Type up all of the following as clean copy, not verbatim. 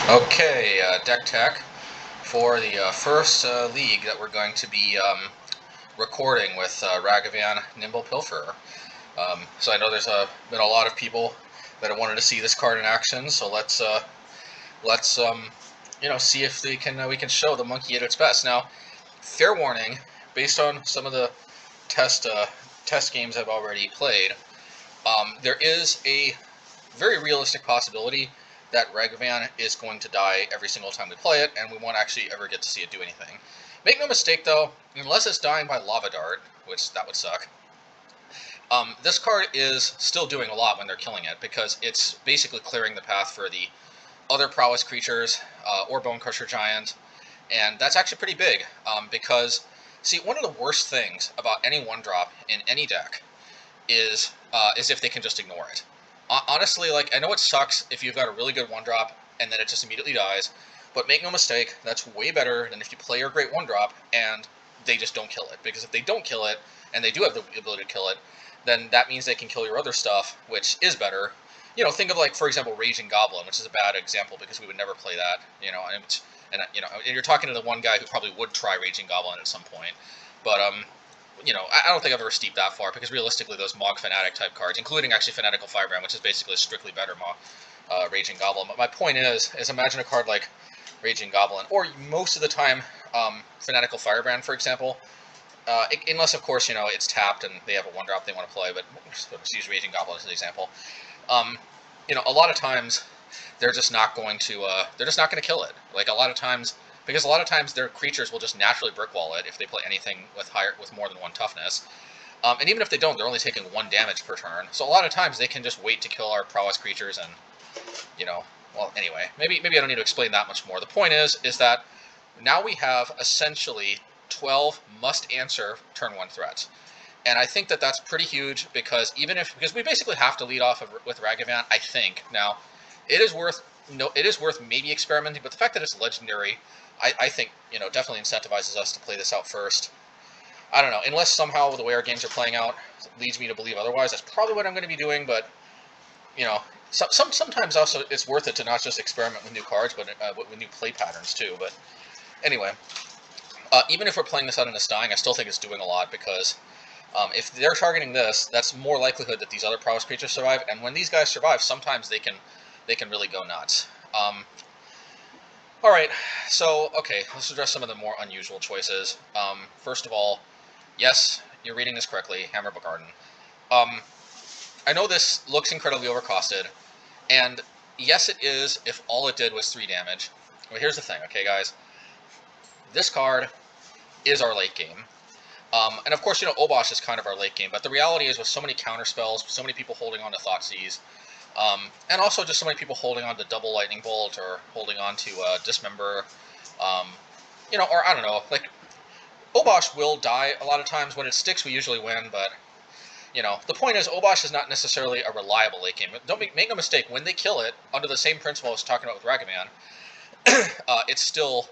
Okay, deck tech for the first league that we're going to be recording with Ragavan, Nimble, Pilferer. So I know there's been a lot of people that have wanted to see this card in action. So let's see if we can show the monkey at its best. Now, fair warning, based on some of the test games I've already played, there is a very realistic possibility that Ragavan is going to die every single time we play it, and we won't actually ever get to see it do anything. Make no mistake, though, unless it's dying by Lava Dart, which that would suck, this card is still doing a lot when they're killing it, because it's basically clearing the path for the other Prowess creatures, or Bonecrusher Giant, and that's actually pretty big, because, see, one of the worst things about any 1-drop in any deck is if they can just ignore it. Honestly, like, I know it sucks if you've got a really good 1-drop and then it just immediately dies, but make no mistake, that's way better than if you play your great 1-drop and they just don't kill it. Because if they don't kill it, and they do have the ability to kill it, then that means they can kill your other stuff, which is better. You know, think of, like, for example, Raging Goblin, which is a bad example because we would never play that, and you're talking to the one guy who probably would try Raging Goblin at some point, but, I don't think I've ever steeped that far, because realistically those Mog Fanatic type cards, including actually Fanatical Firebrand, which is basically a strictly better Raging Goblin. But my point is imagine a card like Raging Goblin, or most of the time Fanatical Firebrand, for example, unless of course, it's tapped and they have a 1-drop they want to play, but let's use Raging Goblin as an example. A lot of times they're just not going to kill it. Like, a lot of times, because a lot of times their creatures will just naturally brick wall it if they play anything with more than 1 toughness. And even if they don't, they're only taking 1 damage per turn. So a lot of times they can just wait to kill our prowess creatures, and well, anyway, maybe I don't need to explain that much more. The point is that now we have essentially 12 must-answer turn 1 threats. And I think that that's pretty huge, because because we basically have to lead off with Ragavan, I think. Now, it is worth maybe experimenting, but the fact that it's legendary, I think, definitely incentivizes us to play this out first. I don't know, unless somehow the way our games are playing out leads me to believe otherwise, that's probably what I'm going to be doing, but, sometimes also it's worth it to not just experiment with new cards, but with new play patterns too. But anyway, even if we're playing this out in a dying, I still think it's doing a lot, because if they're targeting this, that's more likelihood that these other prowess creatures survive, and when these guys survive, sometimes they can really go nuts. Alright, so, okay, let's address some of the more unusual choices. First of all, yes, you're reading this correctly, Hammer Bogardan. I know this looks incredibly overcosted, and yes it is if all it did was 3 damage. But here's the thing, okay guys? This card is our late game. And of course, Obosh is kind of our late game, but the reality is, with so many counter spells, so many people holding on to Thoughtseize, and also just so many people holding on to Double Lightning Bolt, or holding on to Dismember, or I don't know, like, Obosh will die a lot of times. When it sticks, we usually win, but, the point is, Obosh is not necessarily a reliable late game. Don't make no mistake, when they kill it, under the same principle I was talking about with Ragavan, it's still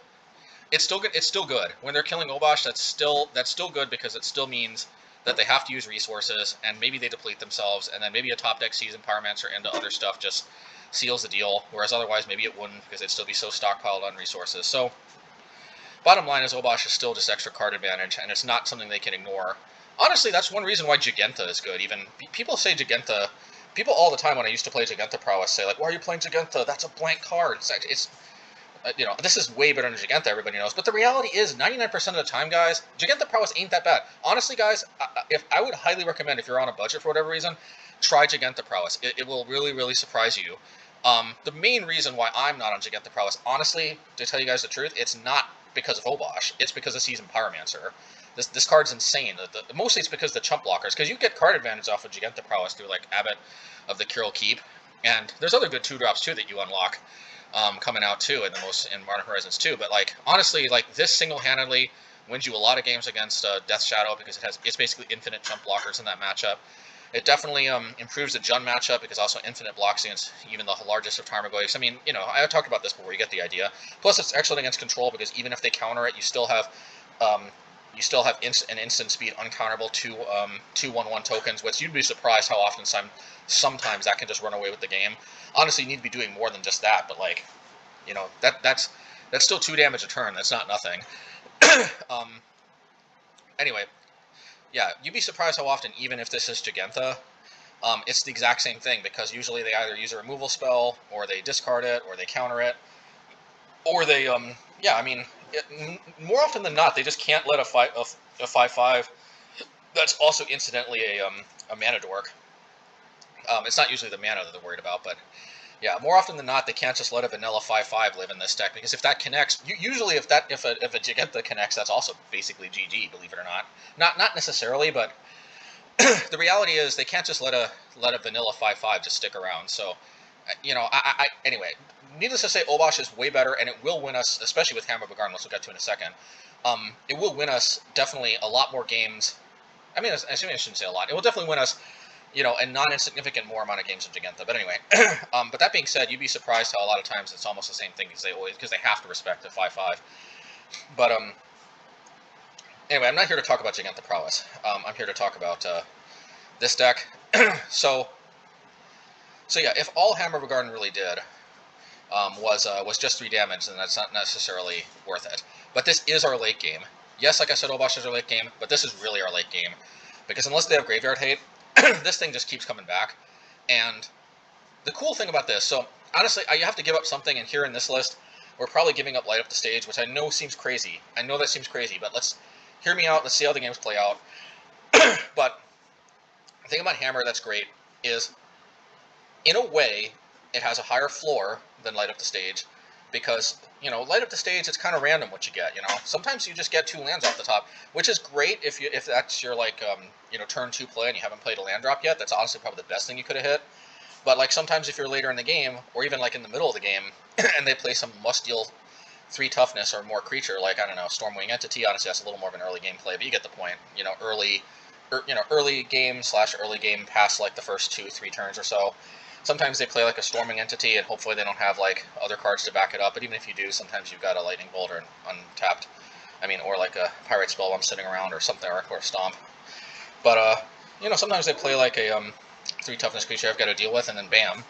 good. It's still good. When they're killing Obosh, that's still good, because it still means that they have to use resources, and maybe they deplete themselves, and then maybe a top deck season Pyromancer into other stuff just seals the deal, whereas otherwise maybe it wouldn't, because it'd still be so stockpiled on resources. So, bottom line is, Obosh is still just extra card advantage, and it's not something they can ignore. Honestly, that's one reason why Giganta is good. Even people say Giganta. People all the time when I used to play Giganta Prowess say, like, why are you playing Giganta? That's a blank card. It's this is way better than Giganta, everybody knows. But the reality is, 99% of the time, guys, Giganta Prowess ain't that bad. Honestly, guys, I would highly recommend, if you're on a budget for whatever reason, try Giganta Prowess. It will really, really surprise you. The main reason why I'm not on Giganta Prowess, honestly, to tell you guys the truth, it's not because of Obosh. It's because of Season Pyromancer. This card's insane. Mostly it's because of the chump blockers, because you get card advantage off of Giganta Prowess through, like, Abbot of the Kiral Keep, and there's other good 2-drops too that you unlock coming out too in Modern Horizons 2. But, like, honestly, like, this single-handedly wins you a lot of games against Death Shadow, because it's basically infinite chump blockers in that matchup. It definitely improves the Jund matchup, because also infinite blocks against even the largest of Tarmogoyfs. I mean, I talked about this before, you get the idea. Plus, it's excellent against control, because even if they counter it, you still have an instant speed uncounterable 2/1/1 tokens, which you'd be surprised how often sometimes that can just run away with the game. Honestly, you need to be doing more than just that, but, like, You know, that's still 2 damage a turn. That's not nothing. Anyway, yeah, you'd be surprised how often, even if this is Gigantha, it's the exact same thing, because usually they either use a removal spell, or they discard it, or they counter it, or they, yeah, I mean, more often than not, they just can't let a 5/5 that's also incidentally a mana dork. It's not usually the mana that they're worried about, but yeah, more often than not, they can't just let a vanilla 5/5 live in this deck, because if that connects, usually if a Gigantha connects, that's also basically GG, believe it or not. Not necessarily, but the reality is they can't just let a vanilla 5/5 just stick around. So, you know, anyway, needless to say, Obosh is way better, and it will win us, especially with Hammer of Bogardan, which we'll get to in a second. It will win us definitely a lot more games. I mean, I shouldn't say a lot. It will definitely win us, you know, a non-insignificant more amount of games of Gigantha. But anyway, but that being said, you'd be surprised how a lot of times it's almost the same thing, because they have to respect the 5/5. But anyway, I'm not here to talk about Gigantha Prowess. I'm here to talk about this deck. So yeah, if all Hammer of Bogardan really did was just 3 damage, then that's not necessarily worth it. But this is our late game. Yes, like I said, Obosh is our late game, but this is really our late game, because unless they have Graveyard Hate, this thing just keeps coming back. And the cool thing about this, so honestly, you have to give up something, and here in this list, we're probably giving up Light Up the Stage, which I know seems crazy. I know that seems crazy, but let's hear me out. Let's see how the games play out. But the thing about Hammer that's great is, in a way, it has a higher floor than Light Up the Stage, because, you know, Light Up the Stage, it's kind of random what you get, you know. Sometimes you just get 2 lands off the top, which is great if that's your, like, you know, turn 2 play and you haven't played a land drop yet. That's honestly probably the best thing you could have hit. But, like, sometimes if you're later in the game, or even, like, in the middle of the game, and they play some must-deal 3 toughness or more creature, like, I don't know, Stormwing Entity, honestly, that's a little more of an early game play, but you get the point. You know, early game / early game past, like, the first 2-3 turns or so. Sometimes they play like a Storming Entity, and hopefully they don't have like other cards to back it up. But even if you do, sometimes you've got a Lightning Bolt or untapped. I mean, or like a Pyrite Spellbomb sitting around or something, or a Stomp. But you know, sometimes they play like a 3 toughness creature I've got to deal with, and then bam.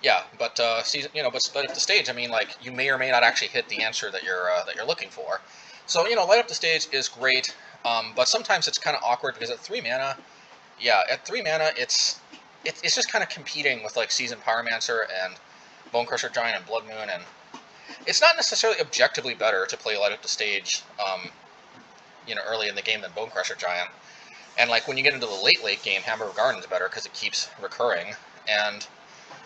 Yeah, but you know, but at the stage, I mean, like, you may or may not actually hit the answer that you're looking for. So, you know, Light Up the Stage is great, but sometimes it's kind of awkward, because at 3 mana. Yeah, at 3 mana, it's just kind of competing with, like, Seasoned Pyromancer and Bonecrusher Giant and Blood Moon, and it's not necessarily objectively better to play Light Up the Stage, you know, early in the game than Bonecrusher Giant. And, like, when you get into the late game, Hammer of Bogardan is better because it keeps recurring. And,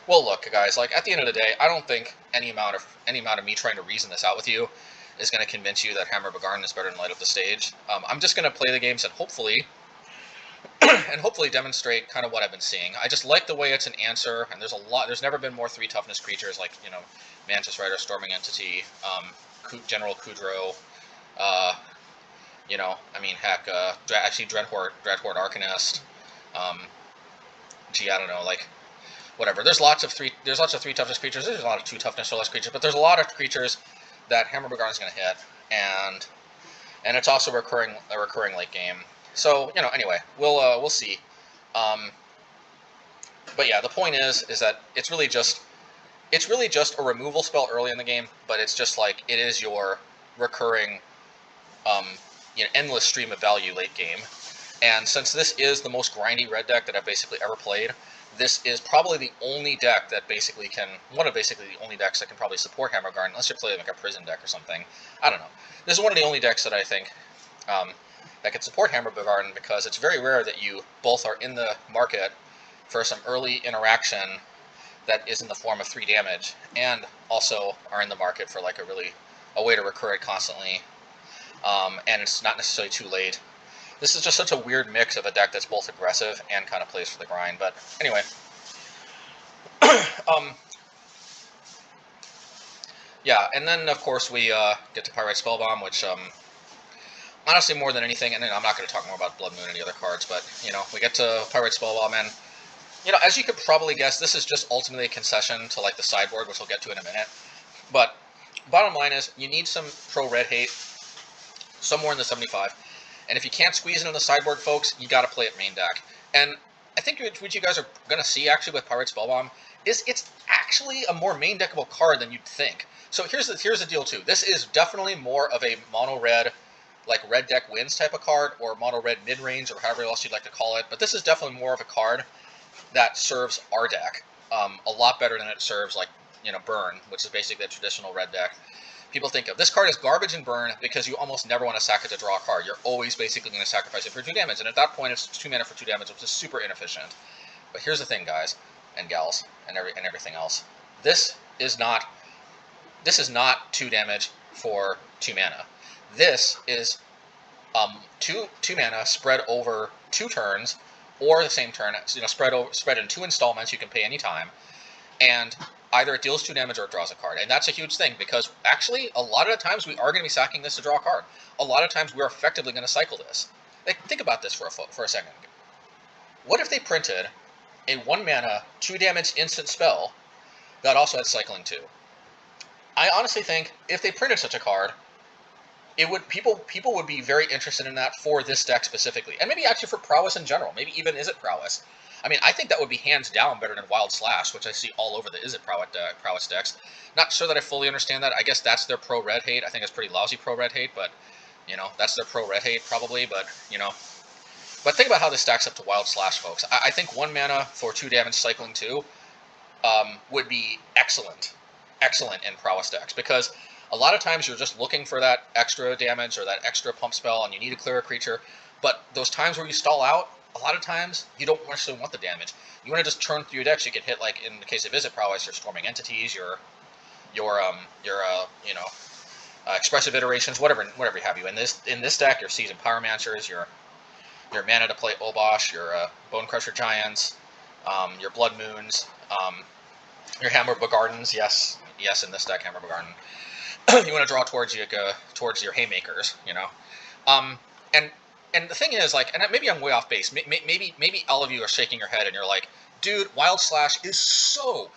well, look, guys, like, at the end of the day, I don't think any amount of me trying to reason this out with you is going to convince you that Hammer of Bogardan is better than Light Up the Stage. I'm just going to play the games and hopefully demonstrate kind of what I've been seeing. I just like the way it's an answer, and there's never been more 3 toughness creatures, like, you know, Mantis Rider, Storming Entity, General Kudrow, you know, I mean, heck, actually Dreadhorde Arcanist, gee, I don't know, like, whatever. There's lots of 3 toughness creatures, there's a lot of 2 toughness or less creatures, but there's a lot of creatures that Hammer of Bogardan is going to hit, and it's also a recurring late game. So, you know, anyway, we'll see. But yeah, the point is that it's really just a removal spell early in the game, but it's just like, it is your recurring, you know, endless stream of value late game. And since this is the most grindy red deck that I've basically ever played, this is probably the only deck that one of the only decks that can probably support Hammer of Bogardan, unless you're playing like a prison deck or something. I don't know. This is one of the only decks that I think that can support Hammer of Bogardan, because it's very rare that you both are in the market for some early interaction that is in the form of 3 damage, and also are in the market for like a way to recur it constantly, and it's not necessarily too late. This is just such a weird mix of a deck that's both aggressive and kind of plays for the grind. But anyway, yeah, and then of course we get to Pyrite Spellbomb, which honestly, more than anything, and I'm not going to talk more about Blood Moon and any other cards, but, you know, we get to Pyrite Spellbomb, and, you know, as you could probably guess, this is just ultimately a concession to, like, the sideboard, which we'll get to in a minute. But bottom line is, you need some pro-red hate somewhere in the 75, and if you can't squeeze it in the sideboard, folks, you got to play it main deck. And I think what you guys are going to see actually with Pyrite Spellbomb is it's actually a more main deckable card than you'd think. So here's the deal too. This is definitely more of a mono red, like red deck wins type of card, or mono red mid range, or however else you'd like to call it. But this is definitely more of a card that serves our deck a lot better than it serves, like, you know, Burn, which is basically a traditional red deck. People think of this card as garbage and Burn because you almost never want to sack it to draw a card. You're always basically going to sacrifice it for 2 damage, and at that point it's 2 mana for 2 damage, which is super inefficient. But here's the thing, guys and gals, and everything else. This is not 2 damage for 2 mana. This is 2 mana spread over 2 turns, or the same turn, you know, spread in 2 installments. You can pay any time, and either it deals 2 damage or it draws a card. And that's a huge thing, because actually a lot of the times we are going to be sacking this to draw a card. A lot of times we're effectively going to cycle this. Like, think about this for a second. What if they printed a 1 mana 2 damage instant spell that also had cycling 2? I honestly think if they printed such a card, it would people would be very interested in that for this deck specifically, and maybe actually for Prowess in general. Maybe even Is It Prowess. I mean, I think that would be hands down better than Wild Slash, which I see all over the Is It Prowess decks. Not sure that I fully understand that. I guess that's their pro-red hate. I think it's pretty lousy pro-red hate, but, you know, that's their pro-red hate probably, but, you know. But think about how this stacks up to Wild Slash, folks. I think 1 mana for 2 damage cycling 2 would be excellent in Prowess decks, because a lot of times you're just looking for that extra damage or that extra pump spell, and you need to clear a creature, but those times where you stall out, a lot of times you don't necessarily want the damage. You want to just churn through your decks. You can hit, like in the case of Is It Prowess, your Storming Entities, your expressive iterations, whatever you have you. In this deck, your Seasoned Pyromancers, your mana to play Obosh, your Bonecrusher Giants, your Blood Moons, your Hammer Bogardans. Yes, in this deck, Hammer Bogardan. You want to draw towards your Haymakers, you know. And the thing is, like, and maybe I'm way off base. Maybe all of you are shaking your head and you're like, dude, Wild Slash is so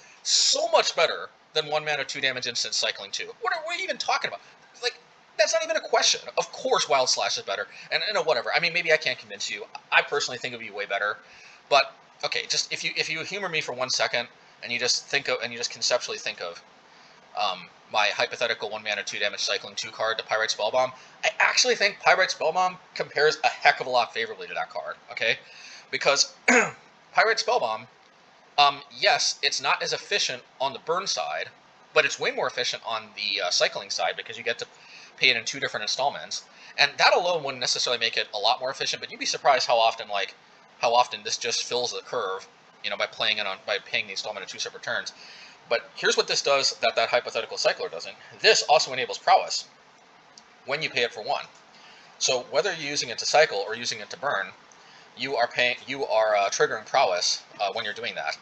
much better than 1 mana 2 damage instant cycling 2. What are we even talking about? Like, that's not even a question. Of course Wild Slash is better. And you know, whatever. I mean, maybe I can't convince you. I personally think it would be way better. But okay, just if you humor me for 1 second and you just conceptually think of my hypothetical 1 mana 2 damage cycling 2 card, the Pyrite Spellbomb, I actually think Pyrite Spellbomb compares a heck of a lot favorably to that card, okay? Because Pyrite Spellbomb, yes, it's not as efficient on the burn side, but it's way more efficient on the cycling side, because you get to pay it in 2 different installments. And that alone wouldn't necessarily make it a lot more efficient, but you'd be surprised how often this just fills the curve, you know, by paying the installment in 2 separate turns. But here's what this does that hypothetical cycler doesn't. This also enables Prowess when you pay it for 1. So whether you're using it to cycle or using it to burn, you are triggering Prowess when you're doing that.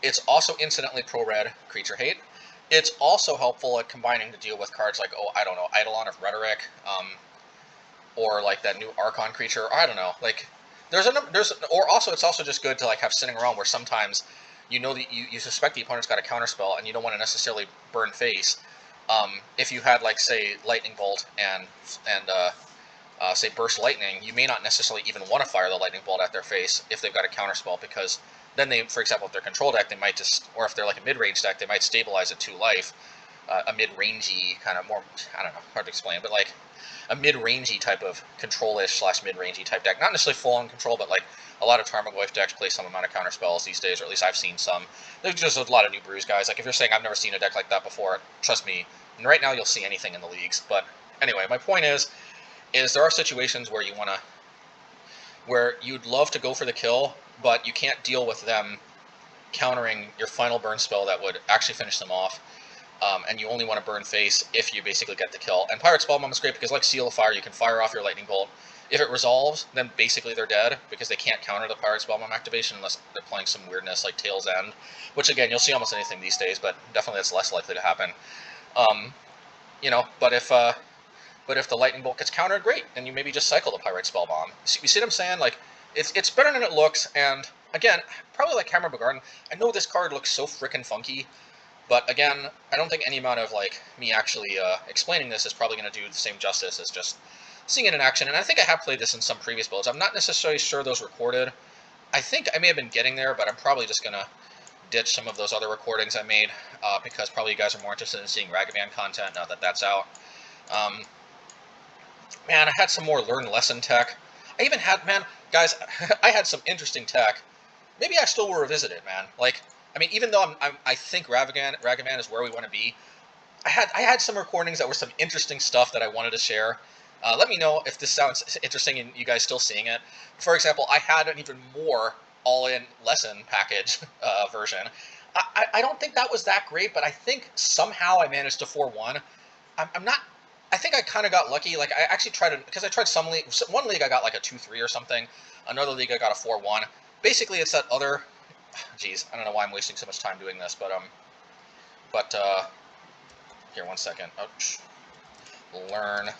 It's also incidentally pro-red creature hate. It's also helpful at combining to deal with cards like, oh, I don't know, Eidolon of Rhetoric, or like that new Archon creature, or I don't know, like or also it's also just good to like have sitting around where sometimes you know that you suspect the opponent's got a counterspell and you don't want to necessarily burn face. If you had, like, say, Lightning Bolt and say Burst Lightning, you may not necessarily even want to fire the Lightning Bolt at their face if they've got a counterspell, because then they, for example, if they're control deck, they might just, or if they're like a mid-range deck, they might stabilize at 2 life, a mid-rangey kind of more, I don't know, hard to explain, but like a mid-rangey type of control-ish / mid-rangey type deck. Not necessarily full-on control, but like a lot of Tarmogoyf decks play some amount of counterspells these days, or at least I've seen some. There's just a lot of new brews, guys. Like, if you're saying I've never seen a deck like that before, trust me, and right now you'll see anything in the leagues. But anyway, my point is there are situations where where you'd love to go for the kill, but you can't deal with them countering your final burn spell that would actually finish them off. And you only want to burn face if you basically get the kill. And Pyrite Spellbomb is great because, like Seal of Fire, you can fire off your Lightning Bolt. If it resolves, then basically they're dead, because they can't counter the Pyrite Spellbomb activation unless they're playing some weirdness like Tail's End, which again, you'll see almost anything these days, but definitely that's less likely to happen. You know, but if the Lightning Bolt gets countered, great, then you maybe just cycle the Pyrite Spellbomb. You see what I'm saying? Like, it's better than it looks, and again, probably like Hammer Bogardan, I know this card looks so frickin' funky, but again, I don't think any amount of like me actually explaining this is probably going to do the same justice as just seeing it in action. And I think I have played this in some previous builds. I'm not necessarily sure those recorded, I think I may have been getting there, but I'm probably just gonna ditch some of those other recordings I made because probably you guys are more interested in seeing Ragavan content now that that's out. Man, I had some more learn lesson tech. I even had, man, guys, I had some interesting tech. Maybe I still will revisit it, man. Like, I mean, even though I think Ragavan is where we want to be, I had some recordings that were some interesting stuff that I wanted to share. Let me know if this sounds interesting and you guys still seeing it. For example, I had an even more all-in lesson package version. I don't think that was that great, but I think somehow I managed to 4-1. I'm not. I think I kind of got lucky. Like, I actually tried it, because I tried some league. One league I got like a 2-3 or something. Another league I got a 4-1. Basically, it's that other. Geez, I don't know why I'm wasting so much time doing this, but here, 1 second. Oh, learn.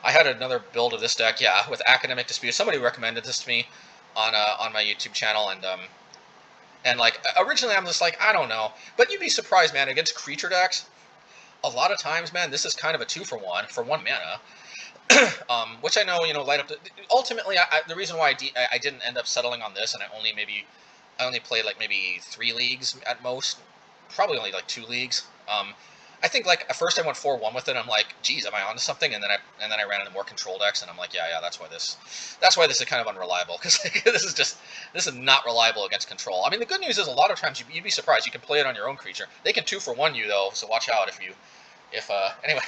I had another build of this deck, yeah, with Academic Dispute. Somebody recommended this to me on my YouTube channel, and like originally I'm just like, I don't know, but you'd be surprised, man. Against creature decks, a lot of times, man, this is kind of a 2-for-1 for 1 mana, which I know, light up. Ultimately, the reason why I didn't end up settling on this, and I only played like maybe 3 leagues at most, probably only like 2 leagues. I think like at first I went 4-1 with it. I'm like, geez, am I onto something? And then I ran into more control decks, and I'm like, yeah, that's why this is kind of unreliable, because this is not reliable against control. I mean, the good news is a lot of times you'd be surprised you can play it on your own creature. They can 2-for-1 you though, so watch out anyway.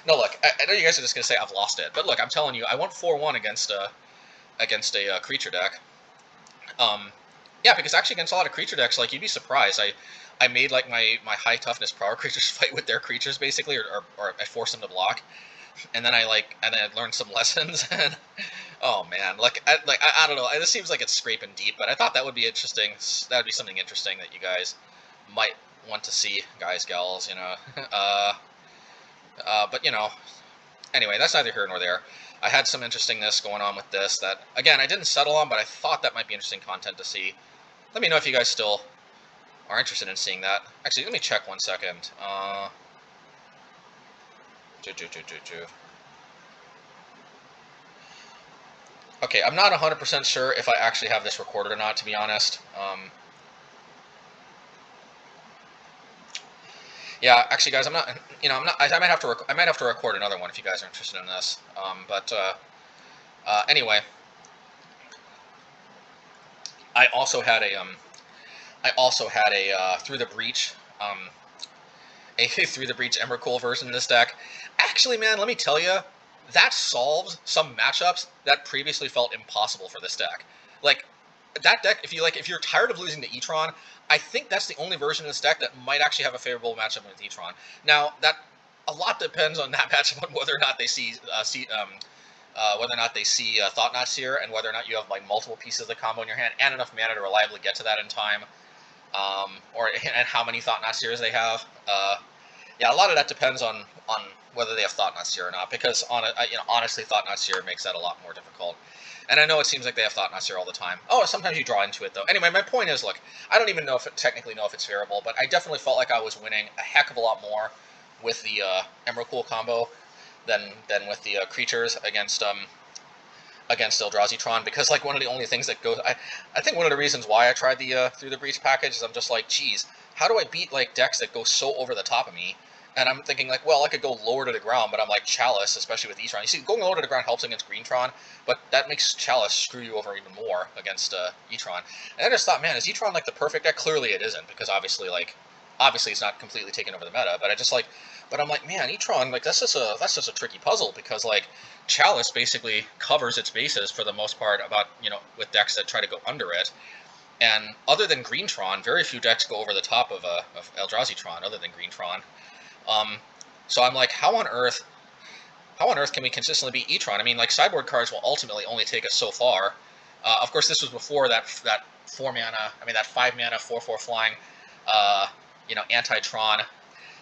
No, look, I know you guys are just gonna say I've lost it, but look, I'm telling you, I went 4-1 against a creature deck. Yeah, because actually against a lot of creature decks, like, you'd be surprised. I made like my high toughness power creatures fight with their creatures basically, or I forced them to block, and then I learned some lessons. And oh man, I don't know. This seems like it's scraping deep, but I thought that would be interesting. That would be something interesting that you guys might want to see, guys, gals. But anyway, that's neither here nor there. I had some interestingness going on with this that, again, I didn't settle on, but I thought that might be interesting content to see. Let me know if you guys still are interested in seeing that. Actually, let me check 1 second. Okay, I'm not 100% sure if I actually have this recorded or not, to be honest. Yeah, actually, guys, I'm not. I might have to record another one if you guys are interested in this. Anyway, I also had a Through the Breach, a Through the Breach Emrakul version of this deck. Actually, man, let me tell you, that solves some matchups that previously felt impossible for this deck. Like, that deck, if you're tired of losing to E-Tron, I think that's the only version of this deck that might actually have a favorable matchup with E-Tron. Now, that a lot depends on that matchup, on whether or not they see Thought-Knot Seer, and whether or not you have like multiple pieces of the combo in your hand and enough mana to reliably get to that in time, and how many Thought-Knot Seers they have. Yeah, a lot of that depends on whether they have Thought-Knot Seer or not, because honestly, Thought-Knot Seer makes that a lot more difficult. And I know it seems like they have Thought-Knot Seer all the time. Oh, sometimes you draw into it, though. Anyway, my point is, look, I don't even technically know if it's favorable, but I definitely felt like I was winning a heck of a lot more with the Emrakul combo than with the creatures against Eldrazi-Tron, because like one of the only things that goes, I think one of the reasons why I tried the Through the Breach package is I'm just like, geez, how do I beat like decks that go so over the top of me? And I'm thinking like, well, I could go lower to the ground, but I'm like, Chalice, especially with E-Tron. You see, going lower to the ground helps against Green-Tron, but that makes Chalice screw you over even more against E-Tron. And I just thought, man, is E-Tron like the perfect deck? Clearly it isn't, because obviously it's not completely taking over the meta. But I'm like, man, E-Tron, like that's just a tricky puzzle, because like Chalice basically covers its bases for the most part with decks that try to go under it. And other than Green-Tron, very few decks go over the top of Eldrazi-Tron other than Green-Tron. So I'm like, how on earth can we consistently beat E-Tron? I mean, like, sideboard cards will ultimately only take us so far. Of course, this was before that 5 mana 4/4 flying, anti-Tron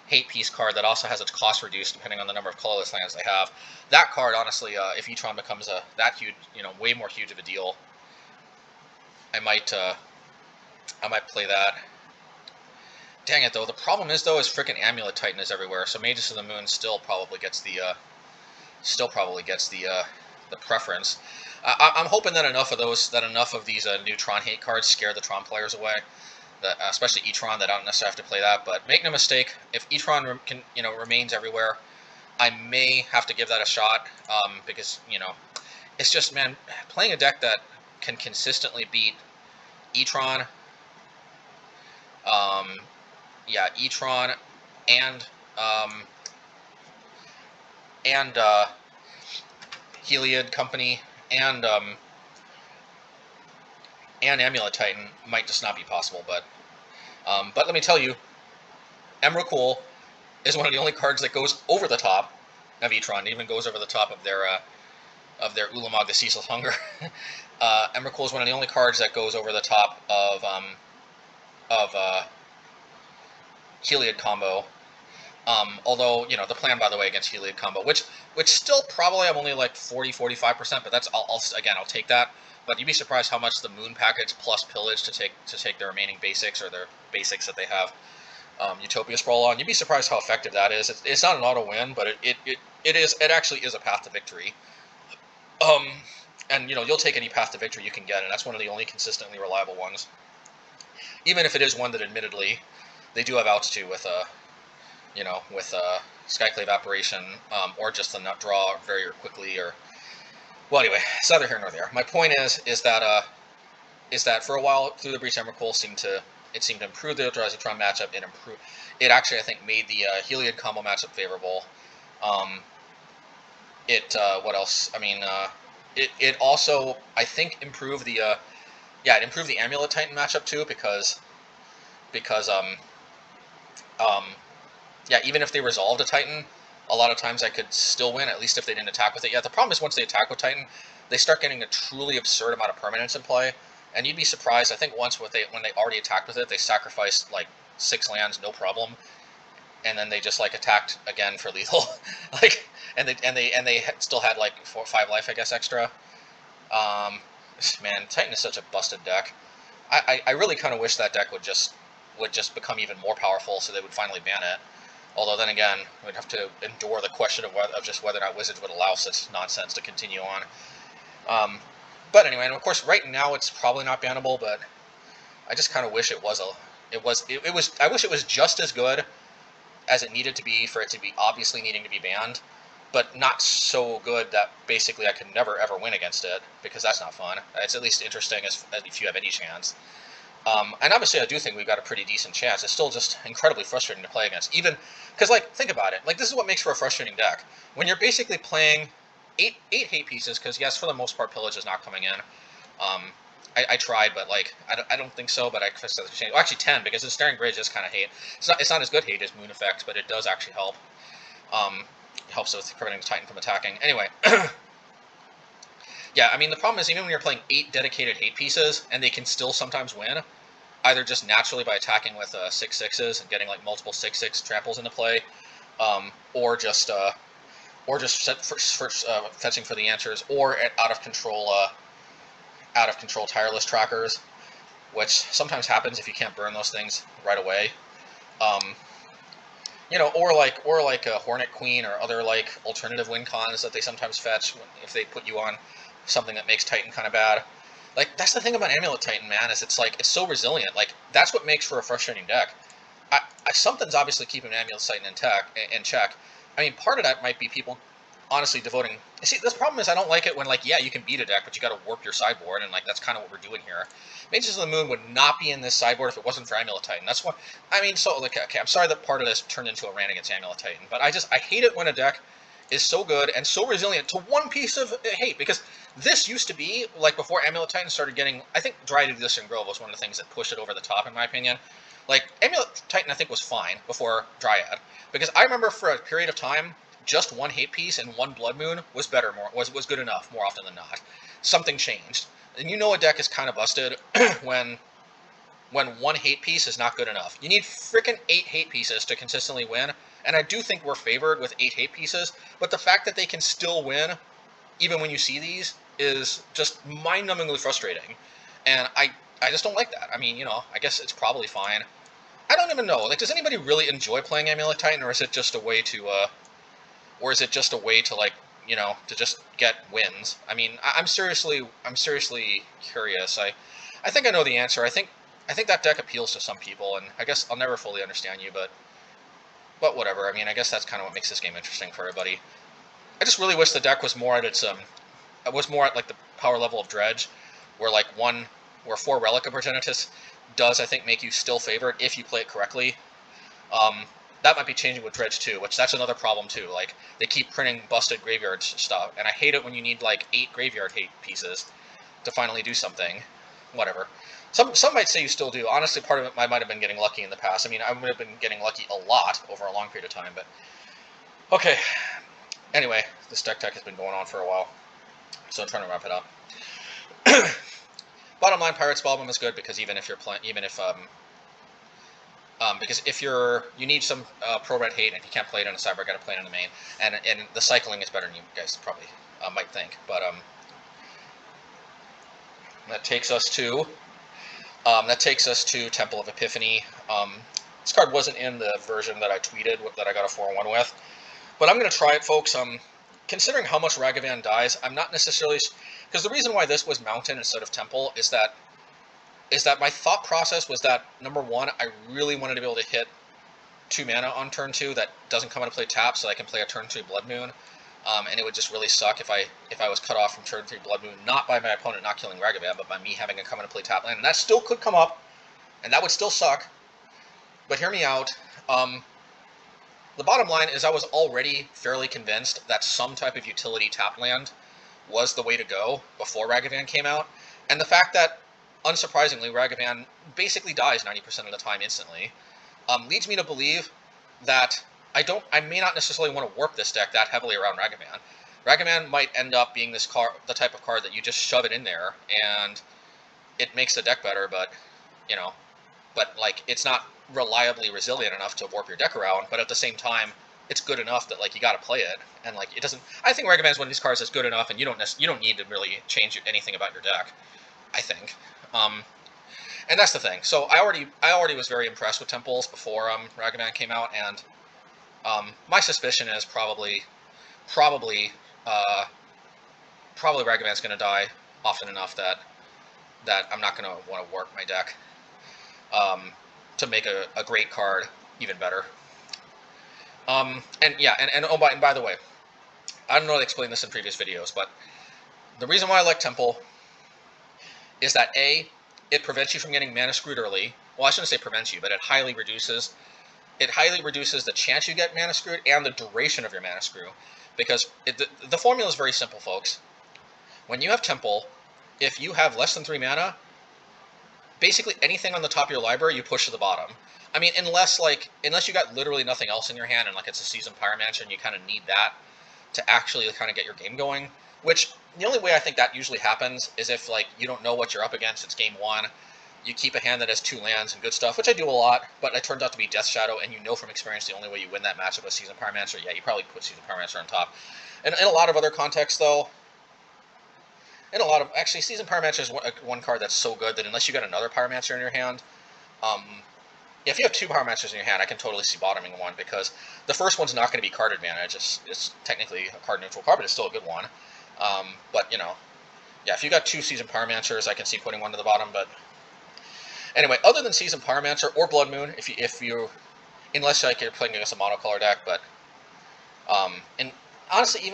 hate piece card that also has its cost reduced depending on the number of colorless lands they have. That card, honestly, if E-Tron becomes that huge, way more huge of a deal, I might play that. Dang it, though. The problem is frickin' Amulet Titan is everywhere, so Magus of the Moon still probably gets the the preference. I'm hoping that enough of these new Tron hate cards scare the Tron players away. That especially E-Tron, that I don't necessarily have to play that. But make no mistake, if E-Tron remains everywhere, I may have to give that a shot, because it's just, man, playing a deck that can consistently beat E-Tron, E-Tron and Heliod Company and Amulet Titan might just not be possible. But let me tell you, Emrakul is one of the only cards that goes over the top of E-Tron. It even goes over the top of their Ulamog, the Ceaseless Hunger. Emrakul is one of the only cards that goes over the top of Heliod combo. Although, the plan, by the way, against Heliod combo, which still probably I'm only like 40-45%, but that's I'll take that. But you'd be surprised how much the Moon package plus Pillage to take their remaining basics, or their basics that they have Utopia Sprawl on. You'd be surprised how effective that is. It's not an auto win, but it actually is a path to victory. And you'll take any path to victory you can get, and that's one of the only consistently reliable ones. Even if it is one that admittedly they do have outs to with Skyclave Apparition, or just the Nut Draw very quickly, or... Well, anyway, it's neither here nor there. My point is that for a while, Through the Breach Emrakul seemed to improve the Eldrazi-Tron matchup. It actually, I think, made the Heliod combo matchup favorable. What else? I mean, it also, I think, improved the it improved the Amulet Titan matchup too, because even if they resolved a Titan, a lot of times I could still win, at least if they didn't attack with it yet. The problem is once they attack with Titan, they start getting a truly absurd amount of permanence in play, and you'd be surprised. I think once when they already attacked with it, they sacrificed like 6 lands, no problem, and then they just like attacked again for lethal, and they still had like 4 or 5 life, I guess, extra. Man, Titan is such a busted deck. I really kind of wish that deck would just become even more powerful, so they would finally ban it. Although then again, we'd have to endure the question of whether or not Wizards would allow such nonsense to continue on. But anyway, and of course, right now it's probably not bannable. But I just kind of wish it was. I wish it was just as good as it needed to be for it to be obviously needing to be banned, but not so good that basically I could never ever win against it, because that's not fun. It's at least interesting as if you have any chance. And obviously I do think we've got a pretty decent chance. It's still just incredibly frustrating to play against. Even, because, think about it. This is what makes for a frustrating deck. When you're basically playing 8 hate pieces, because, yes, for the most part, Pillage is not coming in. I tried, but, I don't think so, but I fixed that change. Well, actually 10, because Ensnaring Bridge is kind of hate. It's not as good hate as Moon Effect, but it does actually help. It helps with preventing the Titan from attacking. Anyway. Yeah, I mean, the problem is even when you're playing 8 dedicated hate pieces, and they can still sometimes win, either just naturally by attacking with 6/6s and getting multiple 6/6 tramples into play, or just fetching for the answers, or out of control tireless trackers, which sometimes happens if you can't burn those things right away. Or a Hornet Queen or other alternative win cons that they sometimes fetch if they put you on something that makes Titan kind of bad. That's the thing about Amulet Titan, man, is it's so resilient. That's what makes for a frustrating deck. Something's obviously keeping Amulet Titan in check. I mean, part of that might be people honestly devoting... See, this problem is I don't like it when, you can beat a deck, but you gotta warp your sideboard, and, that's kind of what we're doing here. Mages of the Moon would not be in this sideboard if it wasn't for Amulet Titan. That's what... I mean, okay, I'm sorry that part of this turned into a rant against Amulet Titan, but I hate it when a deck is so good and so resilient to one piece of hate, because this used to be, before Amulet Titan started getting... I think Dryad Existing Grove was one of the things that pushed it over the top, in my opinion. Amulet Titan, I think, was fine before Dryad, because I remember for a period of time, just one hate piece and one Blood Moon was was good enough more often than not. Something changed. And a deck is kind of busted when one hate piece is not good enough. You need frickin' 8 hate pieces to consistently win, and I do think we're favored with 8 hate pieces, but the fact that they can still win, even when you see these, is just mind-numbingly frustrating. And I just don't like that. I mean, I guess it's probably fine. I don't even know. Does anybody really enjoy playing Amulet Titan, or is it just a way to, you know, to just get wins. I mean, I'm seriously curious. I think I know the answer. I think that deck appeals to some people, and I guess I'll never fully understand you, but whatever. I mean, I guess that's kind of what makes this game interesting for everybody. I just really wish the deck was more at its was more at like the power level of Dredge, where like 4 Relic of Progenitus does, I think, make you still favored if you play it correctly. That might be changing with Dredge too, which that's another problem too. Like, they keep printing busted graveyard stuff, and I hate it when you need like 8 graveyard hate pieces to finally do something. Whatever. Some might say you still do. Honestly, part of it I might have been getting lucky in the past. I mean, I would have been getting lucky a lot over a long period of time, but okay. Anyway, this deck tech has been going on for a while, so I'm trying to wrap it up. Bottom line, Pyrite Spellbomb is good because even if you're playing, because if you need some pro-red hate and you can't play it in a Sideboard, got to play it in the main, and the cycling is better than you guys probably might think. But that takes us to Temple of Epiphany. This card wasn't in the version that I tweeted that I got a 4-1 with, but I'm going to try it, folks. Considering how much Ragavan dies, I'm not necessarily, because the reason why this was Mountain instead of Temple is that my thought process was that, number one, I really wanted to be able to hit 2 mana on turn 2 that doesn't come into play tap, so I can play a turn 3 Blood Moon, and it would just really suck if I was cut off from turn 3 Blood Moon, not by my opponent not killing Ragavan, but by me having to come into play tap land, and that still could come up, and that would still suck. But hear me out. The bottom line is I was already fairly convinced that some type of utility tap land was the way to go before Ragavan came out, and the fact that, unsurprisingly, Ragavan basically dies 90% of the time instantly, leads me to believe that I may not necessarily want to warp this deck that heavily around Ragavan. Ragavan might end up being the type of card that you just shove it in there, and it makes the deck better, but, you know, like, it's not reliably resilient enough to warp your deck around, but at the same time, it's good enough that, like, you gotta play it, and, like, it doesn't... I think Ragavan is one of these cards that's good enough, and you don't need to really change anything about your deck, I think. And that's the thing. So I already was very impressed with Temples before Ragavan came out, and my suspicion is probably Ragavan's going to die often enough that I'm not going to want to warp my deck to make a great card even better. And by the way, I don't know how to explain this in previous videos, but the reason why I like Temple is that A, it prevents you from getting mana screwed early. Well, I shouldn't say prevents you, but it highly reduces the chance you get mana screwed and the duration of your mana screw. Because the formula is very simple, folks. When you have Temple, if you have less than 3 mana, basically anything on the top of your library you push to the bottom. I mean, unless you got literally nothing else in your hand and like it's a Seasoned Pyromancer and you kind of need that to actually kind of get your game going. Which, the only way I think that usually happens is if, like, you don't know what you're up against, it's game 1, you keep a hand that has 2 lands and good stuff, which I do a lot, but it turns out to be Death Shadow, and you know from experience the only way you win that matchup with Seasoned Pyromancer, yeah, you probably put Seasoned Pyromancer on top. And in a lot of other contexts, though, actually, Seasoned Pyromancer is one card that's so good that unless you got another Pyromancer in your hand, if you have 2 Pyromancers in your hand, I can totally see bottoming one, because the first one's not going to be card advantage, it's technically a card neutral card, but it's still a good one. But, you know, yeah, if you got 2 Seasoned Pyromancers, I can see putting one to the bottom, but... Anyway, other than Seasoned Pyromancer or Blood Moon, unless, like, you're playing against a monocolor deck, but... and honestly,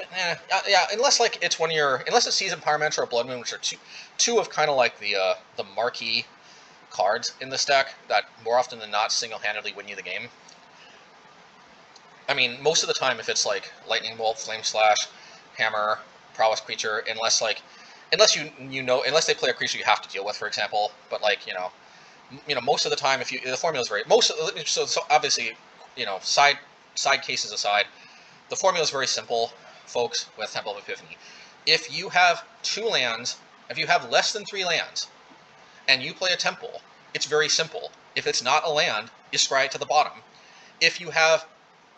unless, like, unless it's Seasoned Pyromancer or Blood Moon, which are two of kind of, like, the marquee cards in this deck that, more often than not, single-handedly win you the game. I mean, most of the time, if it's, like, Lightning Bolt, Flame Slash, Hammer, Prowess creature, unless they play a creature you have to deal with, for example. But, like, you know, most of the time, the formula is very so obviously, you know, side cases aside, the formula is very simple, folks. With Temple of Epiphany, if you have 2 lands, if you have less than 3 lands, and you play a Temple, it's very simple. If it's not a land, you scry it to the bottom. If you have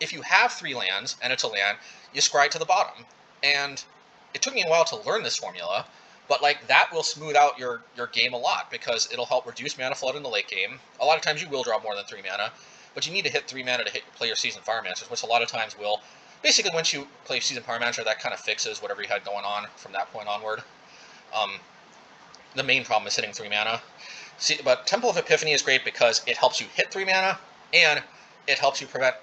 3 lands and it's a land, you scry it to the bottom. And it took me a while to learn this formula, but, like, that will smooth out your game a lot, because it'll help reduce mana flood in the late game. A lot of times you will draw more than 3 mana, but you need to hit 3 mana to play your Seasoned Pyromancers, which a lot of times will basically once you play Seasoned Pyromancer, that kind of fixes whatever you had going on from that point onward. The main problem is hitting 3 mana. See, but Temple of Epiphany is great because it helps you hit 3 mana, and it helps prevent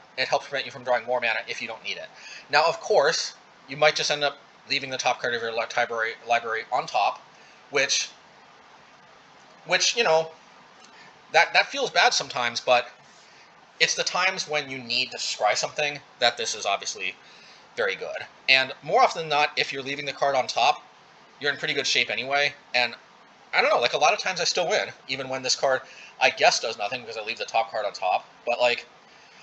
you from drawing more mana if you don't need it. Now, of course, you might just end up leaving the top card of your library on top, which you know, that feels bad sometimes, but it's the times when you need to scry something that this is obviously very good. And more often than not, if you're leaving the card on top, you're in pretty good shape anyway, and I don't know, like, a lot of times I still win, even when this card, I guess, does nothing because I leave the top card on top. But, like,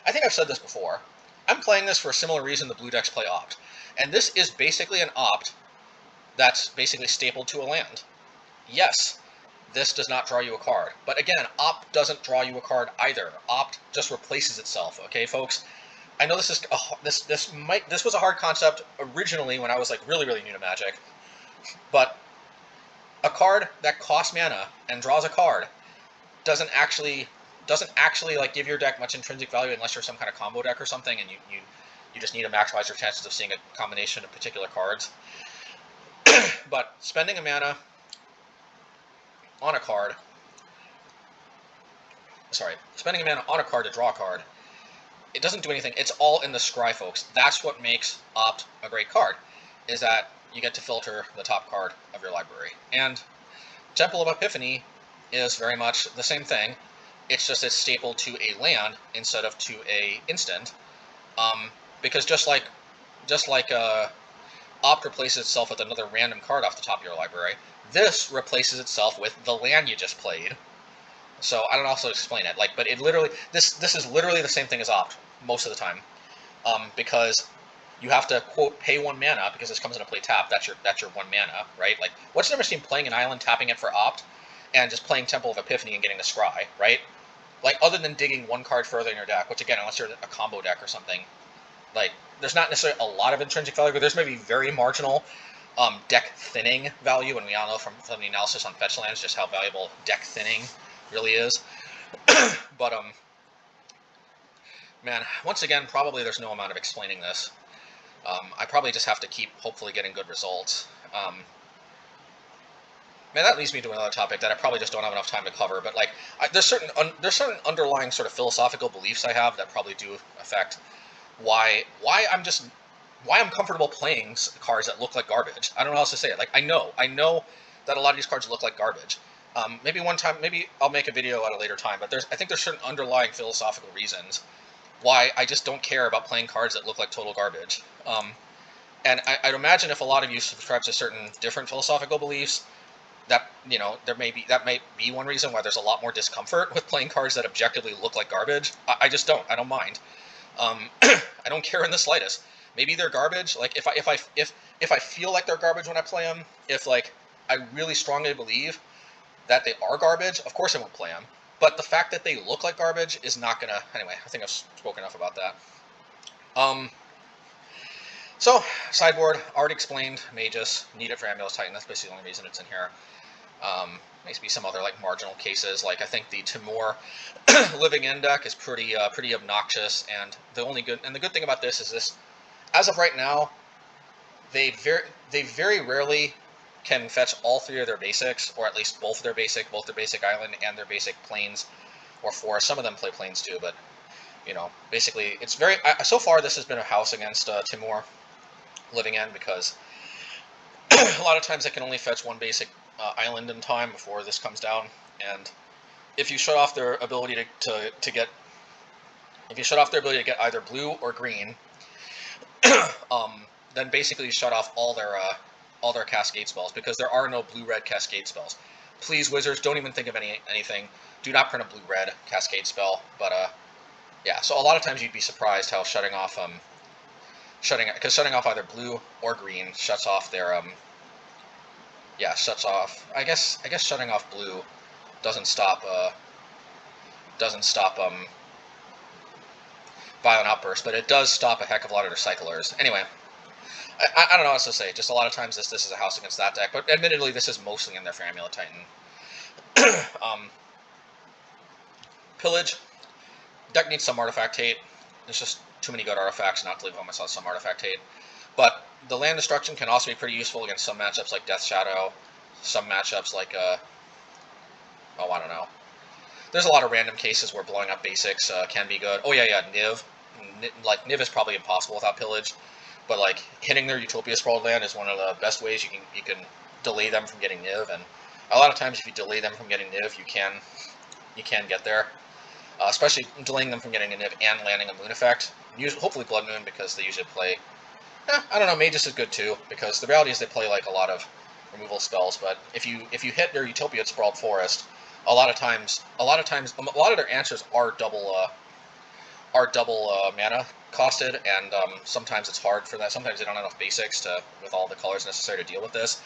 I think I've said this before. I'm playing this for a similar reason the blue decks play Opt. And this is basically an Opt that's basically stapled to a land. Yes, this does not draw you a card. But again, Opt doesn't draw you a card either. Opt just replaces itself, okay, folks? I know this is this was a hard concept originally when I was, like, really new to Magic. But a card that costs mana and draws a card doesn't actually like give your deck much intrinsic value unless you're some kind of combo deck or something, and you just need to maximize your chances of seeing a combination of particular cards. But spending a mana on a card, spending a mana on a card to draw a card, it doesn't do anything. It's all in the scry, folks. That's what makes Opt a great card, is that you get to filter the top card of your library. And Temple of Epiphany is very much the same thing. It's just it's stapled to a land instead of to a instant. Because just like Opt replaces itself with another random card off the top of your library, this replaces itself with the land you just played. So I don't know how to explain it. Like, but it literally this is literally the same thing as Opt most of the time. Because you have to, quote, pay 1 mana because this comes into play tap. That's your 1 mana, right? Like, what's the difference between playing an island, tapping it for Opt, and just playing Temple of Epiphany and getting the scry, right? Like, other than digging 1 card further in your deck, which, again, unless you're a combo deck or something, like, there's not necessarily a lot of intrinsic value, but there's maybe very marginal deck thinning value, and we all know from the analysis on fetch lands just how valuable deck thinning really is. But, man, once again, probably there's no amount of explaining this. I probably just have to keep hopefully getting good results. Man, that leads me to another topic that I probably just don't have enough time to cover. But like, there's certain underlying sort of philosophical beliefs I have that probably do affect why I'm comfortable playing cards that look like garbage. I don't know how else to say it. Like, I know that a lot of these cards look like garbage. Maybe I'll make a video at a later time. But I think there's certain underlying philosophical reasons why I just don't care about playing cards that look like total garbage. And I'd imagine if a lot of you subscribe to certain different philosophical beliefs, that, you know, that might be one reason why there's a lot more discomfort with playing cards that objectively look like garbage. I just don't. I don't mind. I don't care in the slightest. Maybe they're garbage. Like, if I feel like they're garbage when I play them, if like I really strongly believe that they are garbage, of course I won't play them. But the fact that they look like garbage is not gonna... Anyway, I think I've spoken enough about that. So, Sideboard, already explained, Magus, need it for Amulet's Titan, that's basically the only reason it's in here. Maybe some other, like, marginal cases, like I think the Timur Living In deck is pretty obnoxious, and the good thing about this is this, as of right now, they very rarely can fetch all 3 of their basics, or at least both their basic island and their basic plains or forest. Some of them play plains too, but, you know, basically it's very... so far this has been a house against Timur Living In, because a lot of times they can only fetch 1 basic island in time before this comes down, and if you shut off their ability to get either blue or green, then basically you shut off all their cascade spells, because there are no blue-red cascade spells. Please, Wizards, don't even think of anything. Do not print a blue-red cascade spell. But yeah. So a lot of times you'd be surprised how shutting off either blue or green shuts off their I guess shutting off blue doesn't stop violent outbursts, but it does stop a heck of a lot of their cyclers. Anyway. I don't know what else to say. Just a lot of times this is a house against that deck, but admittedly this is mostly in there for Amulet Titan. Pillage. Deck needs some artifact hate. It's just too many good artifacts not to leave on myself some artifact hate. But the land destruction can also be pretty useful against some matchups like Death Shadow, some matchups like, oh, I don't know. There's a lot of random cases where blowing up basics can be good. Oh yeah, Niv. Like, Niv is probably impossible without Pillage, but like, hitting their Utopia Sprawled land is one of the best ways you can delay them from getting Niv, and a lot of times if you delay them from getting Niv, you can get there. Especially delaying them from getting a Niv and landing a Moon effect. Hopefully Blood Moon, because they usually play... I don't know, Magus is good too, because the reality is they play like a lot of removal spells, but if you hit their Utopia Sprawled Forest, a lot of their answers are double mana costed, and sometimes it's hard for that. Sometimes they don't have enough basics with all the colors necessary to deal with this.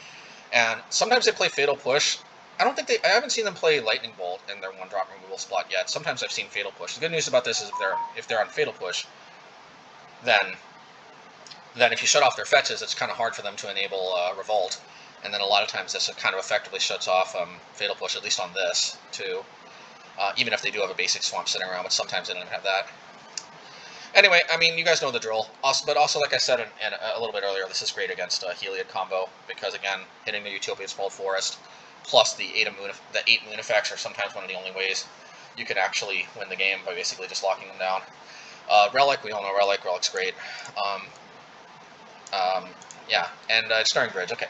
And sometimes they play Fatal Push. I haven't seen them play Lightning Bolt in their 1-drop removal spot yet. Sometimes I've seen Fatal Push. The good news about this is if they're on Fatal Push, then if you shut off their fetches, it's kind of hard for them to enable Revolt. And then a lot of times this kind of effectively shuts off Fatal Push, at least on this, too. Even if they do have a basic swamp sitting around, but sometimes they don't even have that. Anyway, I mean, you guys know the drill. But also, like I said a little bit earlier, this is great against Heliod combo, because, again, hitting the Utopia Sprawled Forest, plus the 8 moon effects are sometimes one of the only ways you can actually win the game by basically just locking them down. Relic, we all know Relic. Relic's great. Yeah, and Ensnaring Bridge, okay.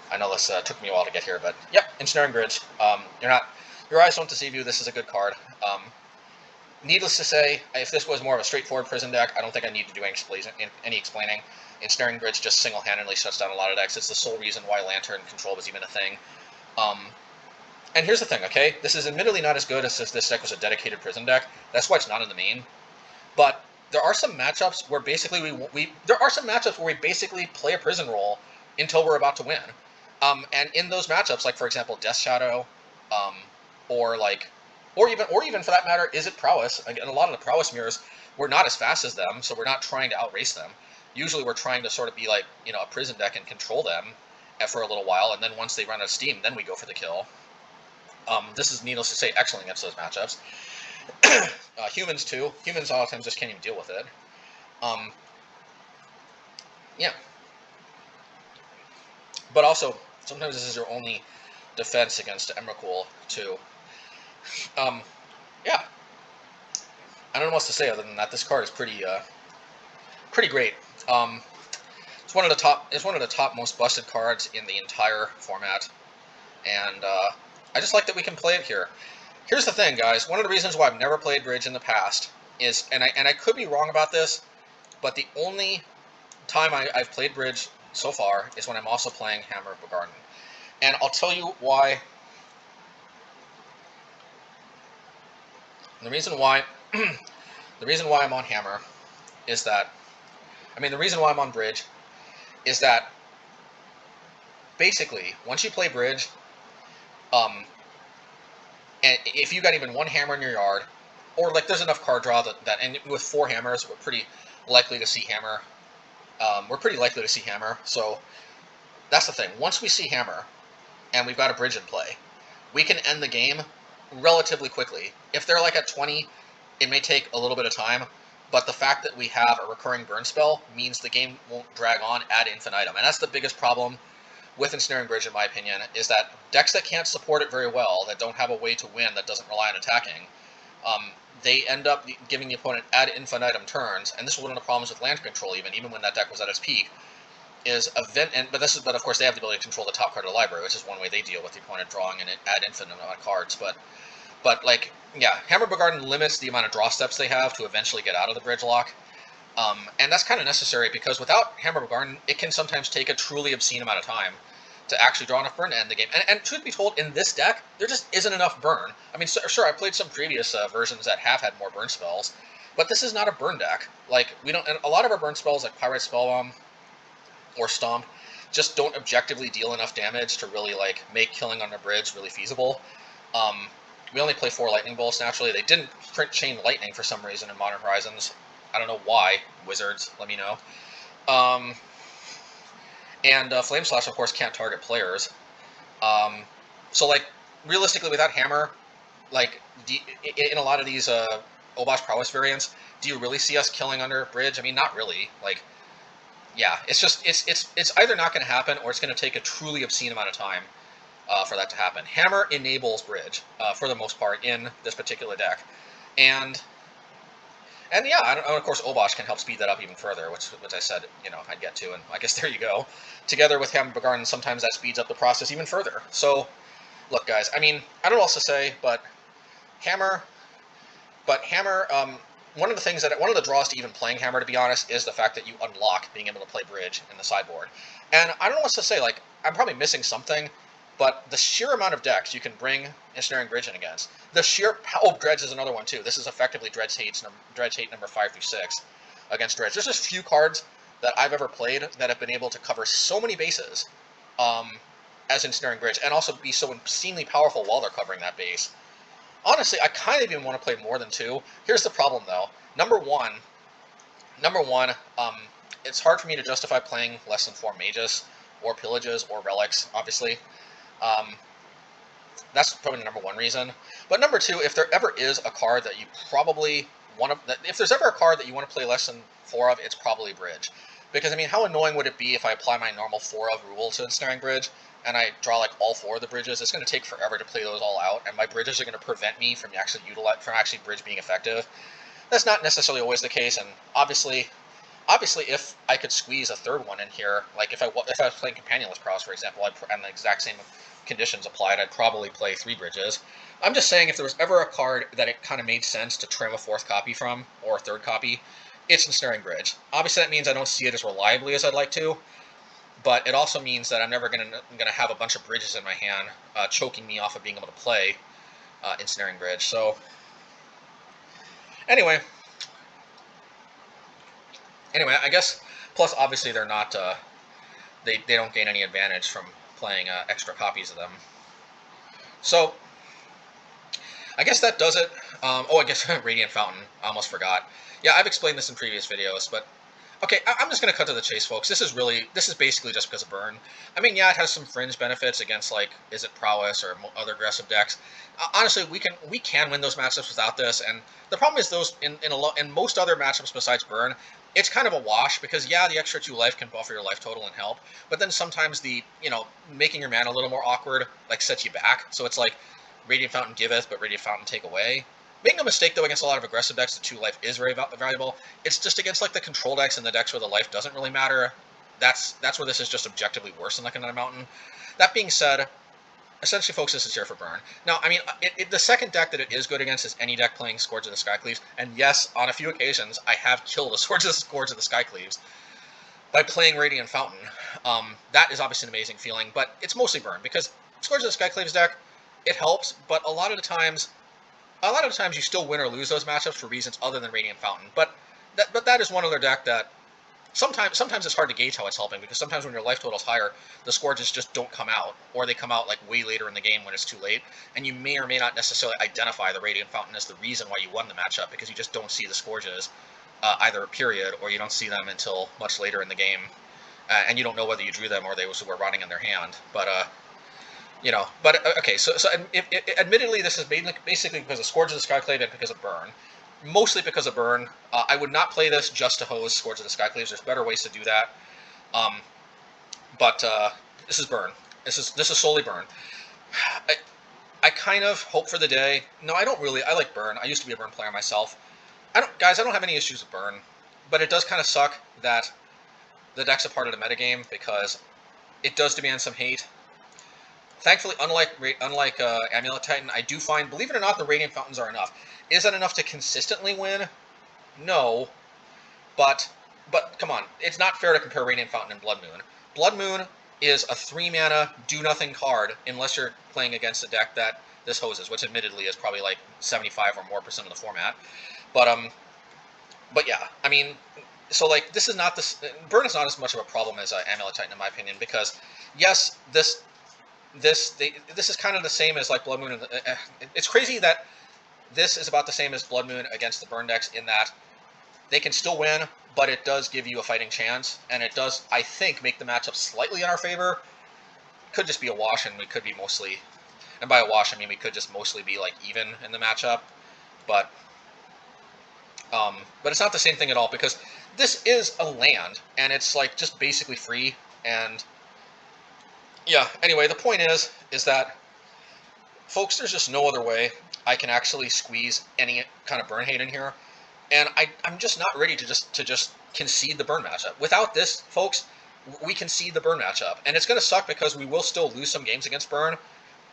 I know this took me a while to get here, but yep, Ensnaring Bridge. Your eyes don't deceive you. This is a good card. Needless to say, if this was more of a straightforward prison deck, I don't think I need to do any explaining. Ensnaring Bridge just single-handedly shuts down a lot of decks. It's the sole reason why Lantern Control was even a thing. And here's the thing, okay? This is admittedly not as good as if this deck was a dedicated prison deck. That's why it's not in the main. But there are some matchups where basically we basically play a prison role until we're about to win. And in those matchups, like for example, Death Shadow, or even for that matter, is it Prowess? Again, a lot of the Prowess mirrors, we're not as fast as them, so we're not trying to outrace them. Usually we're trying to sort of be like, a prison deck and control them for a little while, and then once they run out of steam, then we go for the kill. This is, needless to say, excellent against those matchups. Humans too. Humans a lot of times just can't even deal with it. Yeah. But also, sometimes this is your only defense against Emrakul too. Yeah. I don't know what else to say other than that. This card is pretty great. It's one of the top most busted cards in the entire format, and I just like that we can play it here. Here's the thing, guys. One of the reasons why I've never played Bridge in the past is, and I could be wrong about this, but the only time I've played Bridge so far is when I'm also playing Hammer of Bogardan, and I'll tell you why. The reason why I'm on Hammer is that, the reason why I'm on Bridge is that basically once you play Bridge, and if you got even one hammer in your yard, or like there's enough card draw that and with 4 hammers, we're pretty likely to see Hammer. So that's the thing. Once we see Hammer, and we've got a Bridge in play, we can end the game relatively quickly. If they're like at 20, it may take a little bit of time, but the fact that we have a recurring burn spell means the game won't drag on ad infinitum. And that's the biggest problem with Ensnaring Bridge, in my opinion, is that decks that can't support it very well, that don't have a way to win, that doesn't rely on attacking, they end up giving the opponent ad infinitum turns, and this is one of the problems with land control, even when that deck was at its peak, but of course they have the ability to control the top card of the library, which is one way they deal with the opponent drawing an ad infinitum amount of cards, but like, yeah, Hammer Bogardan limits the amount of draw steps they have to eventually get out of the Bridge lock. And that's kind of necessary, because without Hammer Bogardan, it can sometimes take a truly obscene amount of time to actually draw enough burn to end the game. And truth be told, in this deck, there just isn't enough burn. I mean, sure, I played some previous versions that have had more burn spells, but this is not a burn deck. Like, and a lot of our burn spells, like Pyrite Spellbomb or Stomp, just don't objectively deal enough damage to really, like, make killing on the Bridge really feasible. We only play 4 Lightning Bolts, naturally. They didn't print Chain Lightning for some reason in Modern Horizons. I don't know why. Wizards, let me know. And Flame Slash, of course, can't target players. So, like, realistically, without Hammer, like, in a lot of these Obosh Prowess variants, do you really see us killing under Bridge? I mean, not really. Like, yeah, it's just, it's either not going to happen, or it's going to take a truly obscene amount of time for that to happen. Hammer enables Bridge, for the most part, in this particular deck. And yeah, and of course Obosh can help speed that up even further, which I said, you know, I'd get to, and I guess there you go. Together with Hammer Bogardan, sometimes that speeds up the process even further. So, look guys, I mean, I don't know what else to say, but Hammer, one of the draws to even playing Hammer, to be honest, is the fact that you unlock being able to play Bridge in the sideboard. And I don't know what to say, like, I'm probably missing something, but the sheer amount of decks you can bring Ensnaring Bridge in against, the sheer, Dredge is another one too. This is effectively Dredge Hate number 5 through 6 against Dredge. There's just few cards that I've ever played that have been able to cover so many bases as Ensnaring Bridge, and also be so obscenely powerful while they're covering that base. Honestly, I kind of even want to play more than 2. Here's the problem though. Number one, it's hard for me to justify playing less than 4 Mages, or Pillages, or Relics, obviously. That's probably the number one reason. But number 2, if there ever is a card that you probably want to, if there's ever a card that you want to play less than 4 of, it's probably Bridge. Because, I mean, how annoying would it be if I apply my normal 4 of rule to Ensnaring Bridge, and I draw like all 4 of the bridges? It's going to take forever to play those all out, and my bridges are going to prevent me from actually Bridge being effective. That's not necessarily always the case, and obviously, if I could squeeze a third one in here, like if I was playing Companionless Prowess, for example, and the exact same conditions applied, I'd probably play 3 bridges. I'm just saying, if there was ever a card that it kind of made sense to trim a 4th copy from, or a 3rd copy, it's Ensnaring Bridge. Obviously, that means I don't see it as reliably as I'd like to, but it also means that I'm never going to have a bunch of bridges in my hand choking me off of being able to play Ensnaring Bridge. So, anyway, I guess, plus obviously they're not, they don't gain any advantage from playing extra copies of them. So, I guess that does it. I guess Radiant Fountain, I almost forgot. Yeah, I've explained this in previous videos, but okay, I'm just going to cut to the chase, folks. This is basically just because of burn. I mean, yeah, it has some fringe benefits against, like, is it Prowess or other aggressive decks. Honestly, we can win those matchups without this, and the problem is those in most other matchups besides burn, it's kind of a wash, because yeah, the extra 2 life can buffer your life total and help, but then sometimes the, making your mana a little more awkward, like, sets you back. So it's like Radiant Fountain giveth, but Radiant Fountain take away. Make no mistake, though, against a lot of aggressive decks, the 2 life is very valuable. It's just against, like, the control decks and the decks where the life doesn't really matter. That's where this is just objectively worse than Like Another Mountain. That being said, essentially, folks, this is here for burn. Now, I mean, the second deck that it is good against is any deck playing Scourge of the Skycleaves, and yes, on a few occasions, I have killed a Scourge of the Skycleaves by playing Radiant Fountain. That is obviously an amazing feeling, but it's mostly burn, because Scourge of the Skycleaves deck, it helps, but a lot of the times you still win or lose those matchups for reasons other than Radiant Fountain. But that is one other deck that sometimes it's hard to gauge how it's helping, because sometimes when your life total is higher, the Scourges just don't come out, or they come out like way later in the game when it's too late, and you may or may not necessarily identify the Radiant Fountain as the reason why you won the matchup, because you just don't see the Scourges either period, or you don't see them until much later in the game, and you don't know whether you drew them or they were rotting in their hand. But okay, so admittedly, this is basically because of Scourge of the Skyclave and because of burn. Mostly because of burn. I would not play this just to hose Scourge of the Skyclaves. There's better ways to do that. But this is burn. This is solely burn. I kind of hope for the day. No, I don't really. I like burn. I used to be a burn player myself. I don't have any issues with burn, but it does kind of suck that the deck's a part of the metagame, because it does demand some hate. Thankfully, unlike Amulet Titan, I do find, believe it or not, the Radiant Fountains are enough. Is that enough to consistently win? No. But come on, it's not fair to compare Radiant Fountain and Blood Moon. Blood Moon is a 3-mana, do-nothing card, unless you're playing against a deck that this hoses, which admittedly is probably like 75 or more % of the format. But yeah, I mean, so like, this is not this. Burn is not as much of a problem as Amulet Titan, in my opinion, because yes, this is kind of the same as like Blood Moon. It's crazy that this is about the same as Blood Moon against the burn decks, in that they can still win, but it does give you a fighting chance, and it does, I think, make the matchup slightly in our favor. Could just be a wash, and we could be mostly, and by a wash I mean we could just mostly be like even in the matchup. But But it's not the same thing at all, because this is a land, and it's like just basically free. And yeah, anyway, the point is that, folks, there's just no other way I can actually squeeze any kind of burn hate in here, and I'm just not ready to just concede the burn matchup. Without this, folks, we concede the burn matchup, and it's going to suck because we will still lose some games against burn,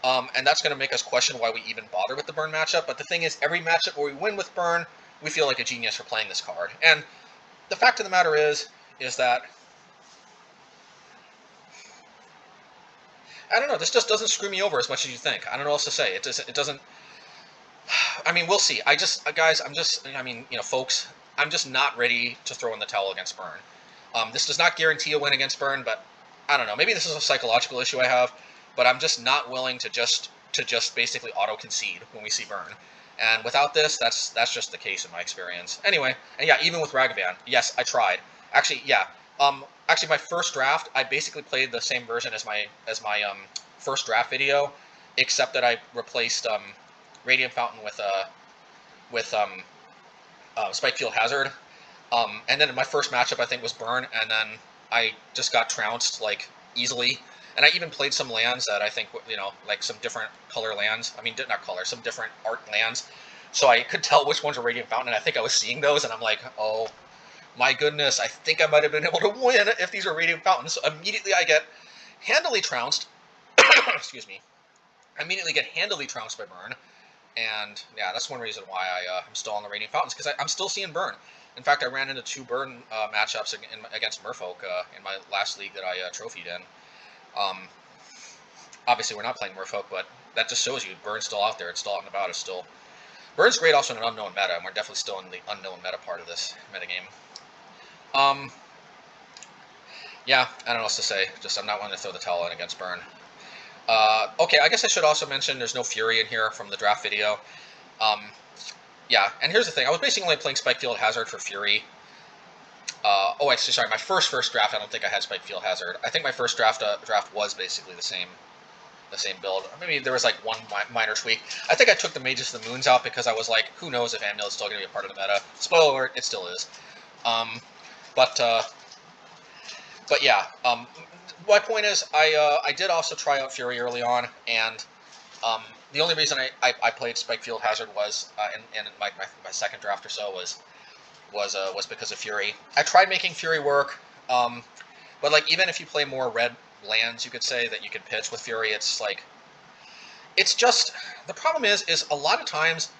and that's going to make us question why we even bother with the burn matchup. But the thing is, every matchup where we win with burn, we feel like a genius for playing this card. And the fact of the matter is that, I don't know, this just doesn't screw me over as much as you think. I don't know what else to say. It doesn't. I mean, we'll see. Guys, folks, I'm just not ready to throw in the towel against burn. This does not guarantee a win against burn, but I don't know. Maybe this is a psychological issue I have, but I'm just not willing to just basically auto concede when we see burn. And without this, that's just the case in my experience. Anyway, and yeah, even with Ragavan, yes, I tried. Actually, yeah. Actually, my first draft, I basically played the same version as my first draft video, except that I replaced Radiant Fountain with Spikefield Hazard. And then my first matchup, I think, was burn, and then I just got trounced, like, easily. And I even played some lands that I think, like some different color lands. I mean, not color, some different art lands. So I could tell which ones were Radiant Fountain, and I think I was seeing those, and I'm like, oh my goodness, I think I might have been able to win if these are Radiant Fountains. So immediately I get handily trounced. Excuse me. I immediately get handily trounced by burn. And yeah, that's one reason why I'm still on the Radiant Fountains, because I'm still seeing burn. In fact, I ran into 2 burn matchups against Merfolk in my last league that I trophied in. Obviously, we're not playing Merfolk, but that just shows you Burn's still out there. It's still out and about. It's still... Burn's great also in an unknown meta, and we're definitely still in the unknown meta part of this metagame. Yeah, I don't know what else to say. Just I'm not willing to throw the towel in against Burn. Okay, I guess I should also mention there's no Fury in here from the draft video. Yeah, and here's the thing. I was basically only playing Spikefield Hazard for Fury. Oh, actually, sorry, my first draft, I don't think I had Spikefield Hazard. I think my first draft was basically the same build. Maybe there was like one minor tweak. I think I took the Mages to the Moons out because I was like, who knows if Amulet's still going to be a part of the meta. Spoiler alert, it still is. But yeah, my point is, I did also try out Fury early on, and the only reason I played Spikefield Hazard was in my second draft or so was because of Fury. I tried making Fury work, but like even if you play more red lands, you could say that you can pitch with Fury. It's like, it's just, the problem is a lot of times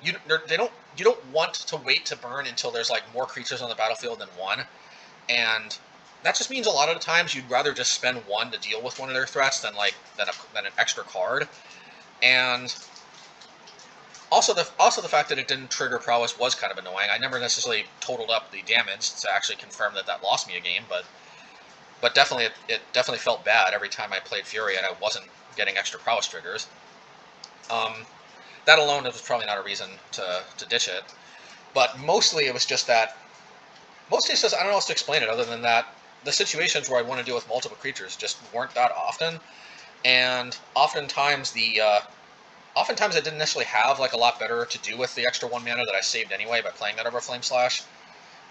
you don't want to wait to burn until there's like more creatures on the battlefield than one, and that just means a lot of the times you'd rather just spend 1 to deal with one of their threats than an extra card. And also the fact that it didn't trigger Prowess was kind of annoying. I never necessarily totaled up the damage to actually confirm that lost me a game, but definitely it definitely felt bad every time I played Fury and I wasn't getting extra Prowess triggers. That alone was probably not a reason to ditch it, but mostly it was just that. Mostly it's just, I don't know how else to explain it other than that the situations where I want to deal with multiple creatures just weren't that often, and oftentimes I didn't necessarily have like a lot better to do with the extra 1 mana that I saved anyway by playing that over Flame Slash.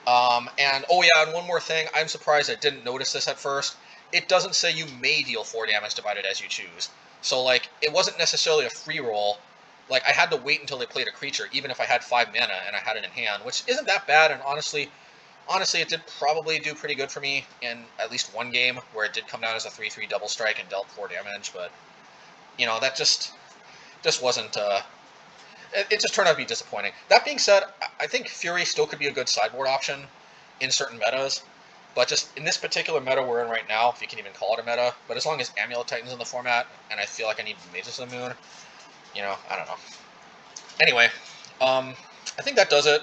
And oh yeah, and one more thing, I'm surprised I didn't notice this at first. It doesn't say you may deal 4 damage divided as you choose. So like, it wasn't necessarily a free roll. Like, I had to wait until they played a creature, even if I had 5 mana and I had it in hand, which isn't that bad, and honestly, it did probably do pretty good for me in at least one game where it did come down as a 3/3 double strike and dealt 4 damage, but, that just wasn't, it just turned out to be disappointing. That being said, I think Fury still could be a good sideboard option in certain metas, but just in this particular meta we're in right now, if you can even call it a meta, but as long as Amulet Titan's in the format, and I feel like I need Mages of the Moon, I don't know. Anyway, I think that does it.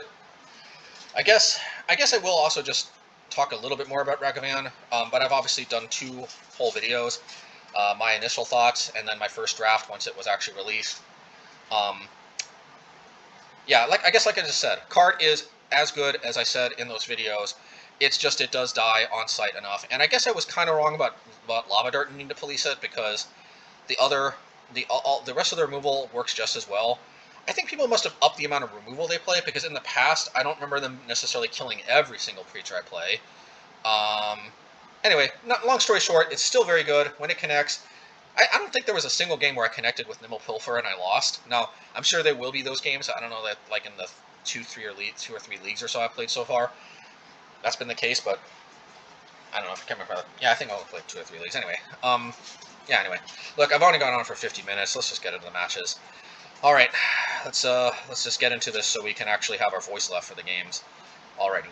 I guess I will also just talk a little bit more about Ragavan, but I've obviously done 2 whole videos. My initial thoughts, and then my first draft once it was actually released. Yeah, like I just said, card is as good as I said in those videos. It's just it does die on site enough, and I guess I was kind of wrong about Lava Dart needing to police it, because the rest of the removal works just as well. I think people must have upped the amount of removal they play, because in the past, I don't remember them necessarily killing every single creature I play. Anyway, long story short, it's still very good when it connects. I don't think there was a single game where I connected with Nimble Pilferer and I lost. Now, I'm sure there will be those games. I don't know that, like, in the 2 or 3 leagues or so I've played so far, that's been the case, but I don't know if I can remember. Yeah, I think I'll play 2 or 3 leagues. Anyway, yeah, anyway. Look, I've only gone on for 50 minutes. Let's just get into the matches. Alright, let's just get into this so we can actually have our voice left for the games already.